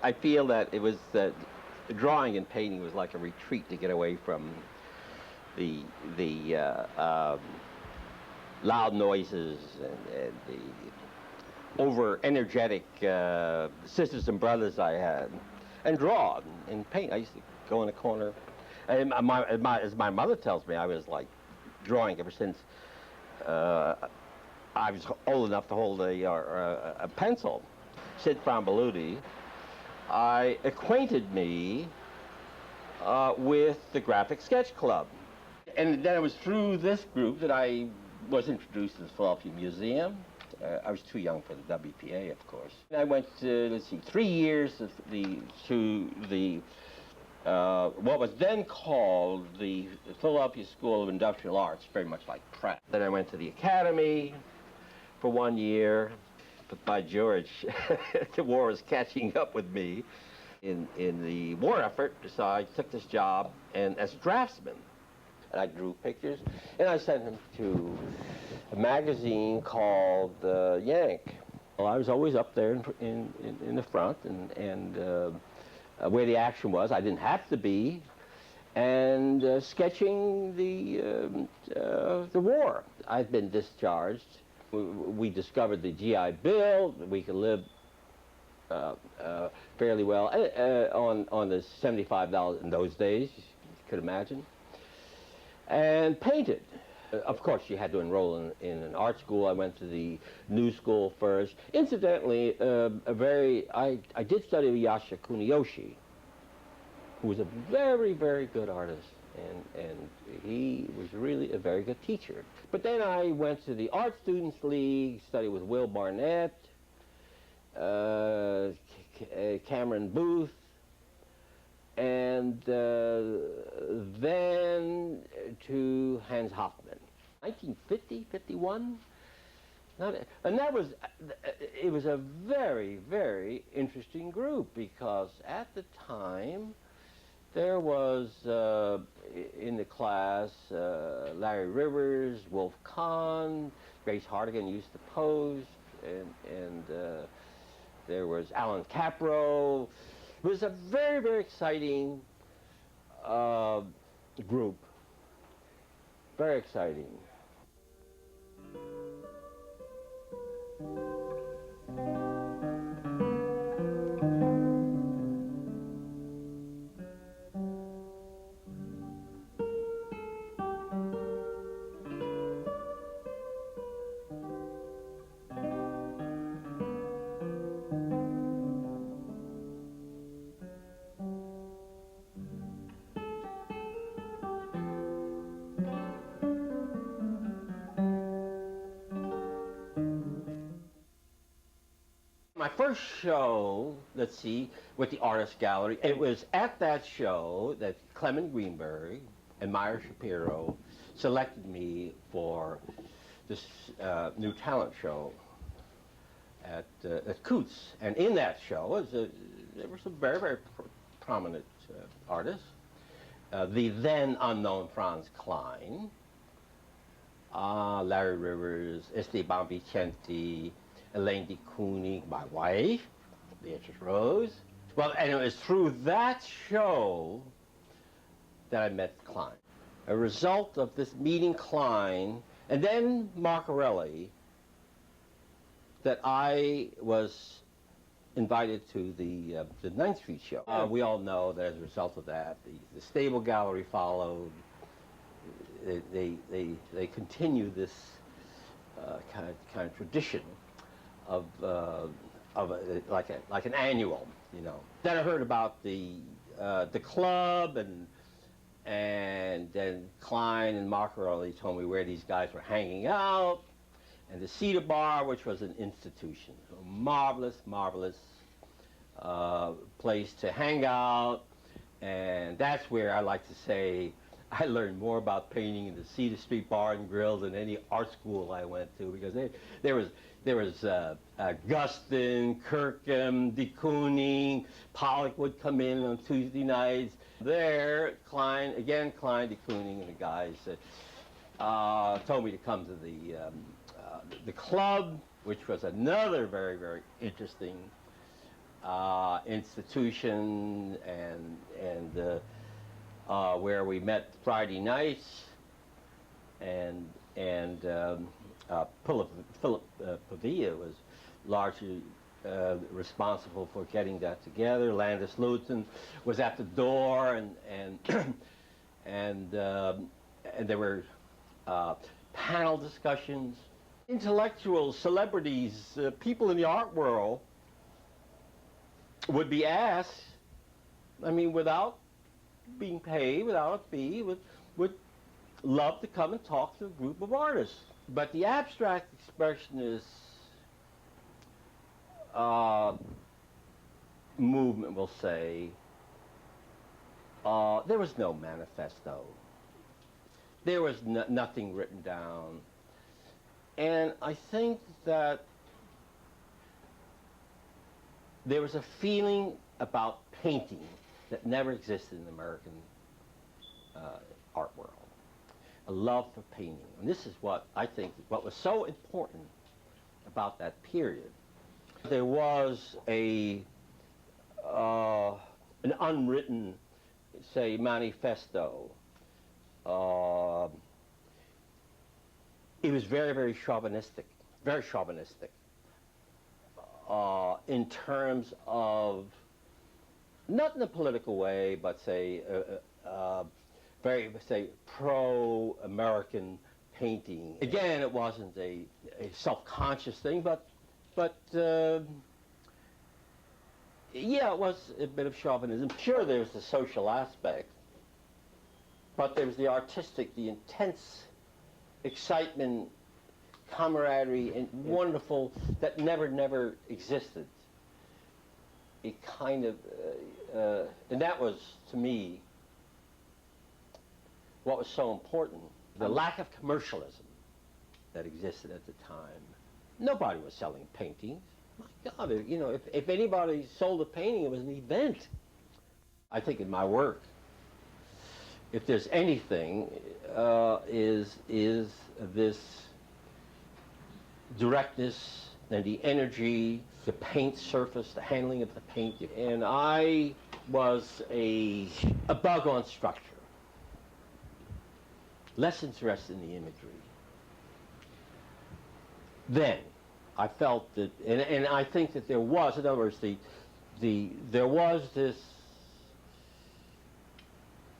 I feel that it was that drawing and painting was like a retreat to get away from the loud noises and the over-energetic sisters and brothers I had, and draw and paint. I used to go in a corner, and as my mother tells me, I was like drawing ever since I was old enough to hold a pencil. Sid Frambaludi acquainted me with the Graphic Sketch Club. And then it was through this group that I was introduced to the Philadelphia Museum. I was too young for the WPA, of course. I went to, let's see, 3 years to the what was then called the Philadelphia School of Industrial Arts, very much like Pratt. Then I went to the Academy for 1 year, but by George, the war was catching up with me. In the war effort, so I took this job and as a draftsman. And I drew pictures, and I sent them to a magazine called Yank. Well, I was always up there in the front, and where the action was. I didn't have to be, and sketching the war. I'd been discharged. We discovered the GI Bill. We could live fairly well on the $75 in those days, you could imagine, and painted. Of course, you had to enroll in an art school. I went to the New School first. Incidentally, I did study with Yasha Kuniyoshi, who was a very, very good artist, and he was really a very good teacher. But then I went to the Art Students League, studied with Will Barnett, Cameron Booth, and then to Hans Hofmann. 1950, 51? And that was, it was a very, very interesting group, because at the time there was in the class Larry Rivers, Wolf Kahn, Grace Hardigan used to pose, and there was Alan Capro. It was a very, very exciting group. Very exciting. My first show, let's see, with the Artist Gallery, it was at that show that Clement Greenberg and Meyer Shapiro selected me for this new talent show at Coots. And in that show, there were some very, very prominent artists. The then unknown Franz Kline, Larry Rivers, Esteban Vicente, Elaine De Kooning, my wife, Beatrice Rose. Well, and it was through that show that I met Kline. A result of this meeting Kline, and then Marcarelli, that I was invited to the 9th Street show. We all know that as a result of that, the Stable Gallery followed. They continue this kind of tradition of like an annual, you know. Then I heard about the club, and then Kline and Marcarelli told me where these guys were hanging out, and the Cedar Bar, which was an institution, a marvelous, marvelous place to hang out, and that's where I like to say I learned more about painting in the Cedar Street Bar and Grill than any art school I went to, because there was Guston, Kirkham, De Kooning, Pollock would come in on Tuesday nights. There, Kline, De Kooning, and the guys told me to come to the club, which was another very, very interesting institution, and where we met Friday nights, and Philip Pavia was largely responsible for getting that together. Landis Luton was at the door, and there were panel discussions. Intellectuals, celebrities, people in the art world would be asked, I mean, without being paid, without a fee, would love to come and talk to a group of artists. But the abstract expressionist movement, we'll say, there was no manifesto. There was nothing written down. And I think that there was a feeling about painting that never existed in the American art world. A love for painting. And this is what I think, what was so important about that period. There was an unwritten, say, manifesto. It was very, very chauvinistic, in terms of, not in a political way, but say, very, say, pro-American painting. Again, it wasn't a self-conscious thing, but yeah, it was a bit of chauvinism. Sure, there's the social aspect, but there was the artistic, the intense excitement, camaraderie, and wonderful, that never existed. It kind of, and that was, to me, what was so important. The lack of commercialism that existed at the time. Nobody was selling paintings. My God, you know, if anybody sold a painting, it was an event. I think in my work, if there's anything, is this directness and the energy, the paint surface, the handling of the paint. And I was a bug on structure, less interested in the imagery. Then I felt that, and I think that there was, in other words, there was this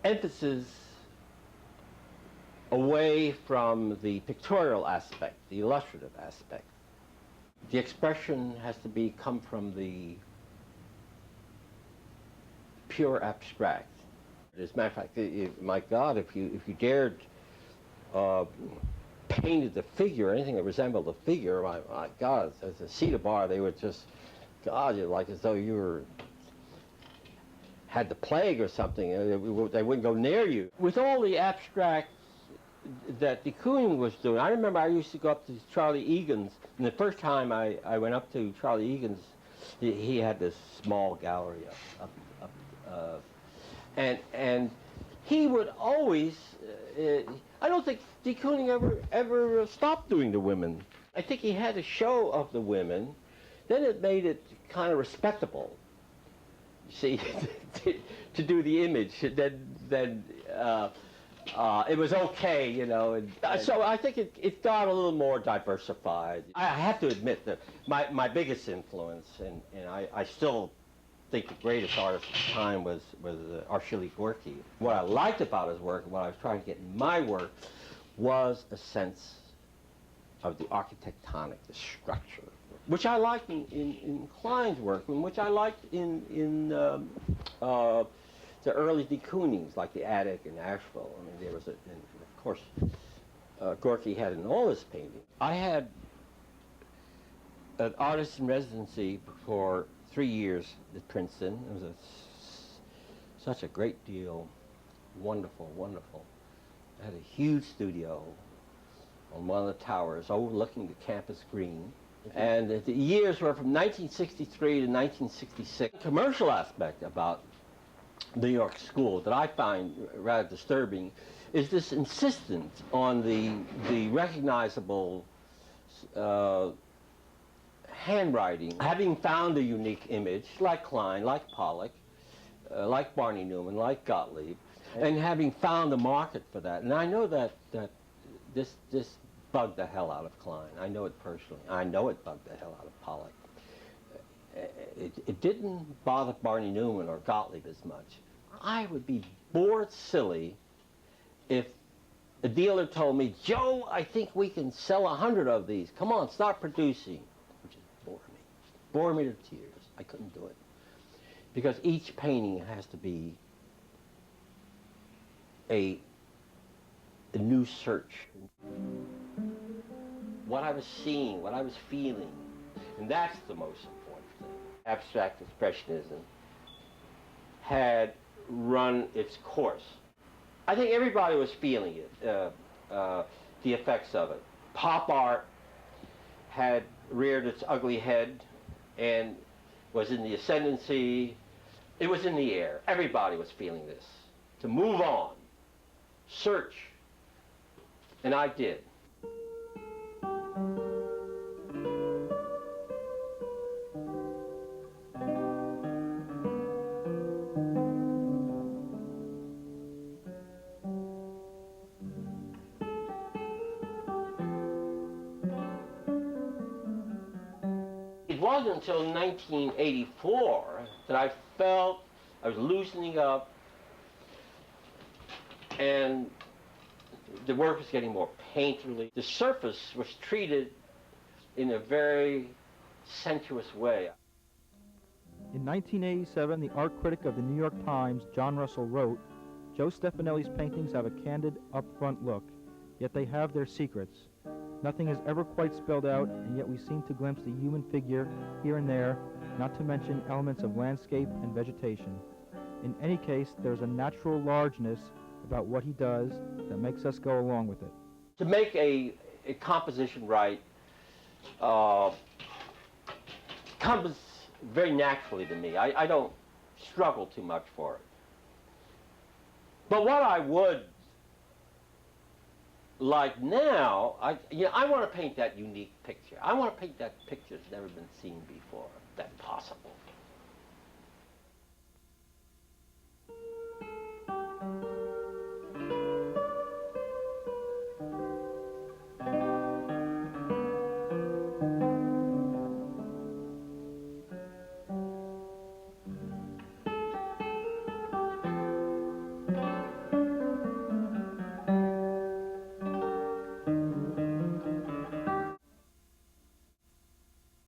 emphasis away from the pictorial aspect, the illustrative aspect. The expression has to come from the pure abstract. As a matter of fact, my God, if you dared painted the figure, anything that resembled a figure, my God, as a cedar bar, they would just, God, you're like as though you had the plague or something. They wouldn't go near you. With all the abstract that De Kooning was doing, I remember I used to go up to Charlie Egan's, and the first time I went up to Charlie Egan's, he had this small gallery up, and he would always, I don't think De Kooning ever stopped doing the women. I think he had a show of the women, then it made it kind of respectable, see, to do the image. Then it was okay, you know. And so I think it got a little more diversified. I have to admit that my biggest influence, and I still think the greatest artist of the time was Arshile Gorky. What I liked about his work, and what I was trying to get in my work, was a sense of the architectonic, the structure, which I liked in Kline's work, and which I liked in the early De Koonings, like the Attic in Asheville. I mean, there was and of course, Gorky had in all his paintings. I had an artist in residency for 3 years at Princeton. It was such a great deal, wonderful, wonderful. I had a huge studio on one of the towers overlooking the campus green. And the years were from 1963 to 1966. The commercial aspect about the York School that I find rather disturbing is this insistence on the recognizable handwriting. Having found a unique image, like Kline, like Pollock, like Barney Newman, like Gottlieb, and having found a market for that. And I know that this bugged the hell out of Kline. I know it personally. I know it bugged the hell out of Pollock. It didn't bother Barney Newman or Gottlieb as much. I would be bored silly if a dealer told me, Joe, I think we can sell 100 of these. Come on, start producing. Which just bore me to tears. I couldn't do it. Because each painting has to be a new search. What I was seeing, what I was feeling, and that's the most important thing. Abstract Expressionism had run its course. I think everybody was feeling it, the effects of it. Pop art had reared its ugly head and was in the ascendancy. It was in the air. Everybody was feeling this. To move on, search, and I did. It wasn't until 1984 that I felt I was loosening up and the work was getting more painterly. The surface was treated in a very sensuous way. In 1987, the art critic of the New York Times, John Russell, wrote, "Joe Stefanelli's paintings have a candid, upfront look, yet they have their secrets. Nothing is ever quite spelled out, and yet we seem to glimpse the human figure here and there, not to mention elements of landscape and vegetation. In any case, there's a natural largeness about what he does that makes us go along with it." To make a composition right comes very naturally to me. I don't struggle too much for it. But what I would like now, I want to paint that unique picture. I want to paint that picture that's never been seen before, if that's possible.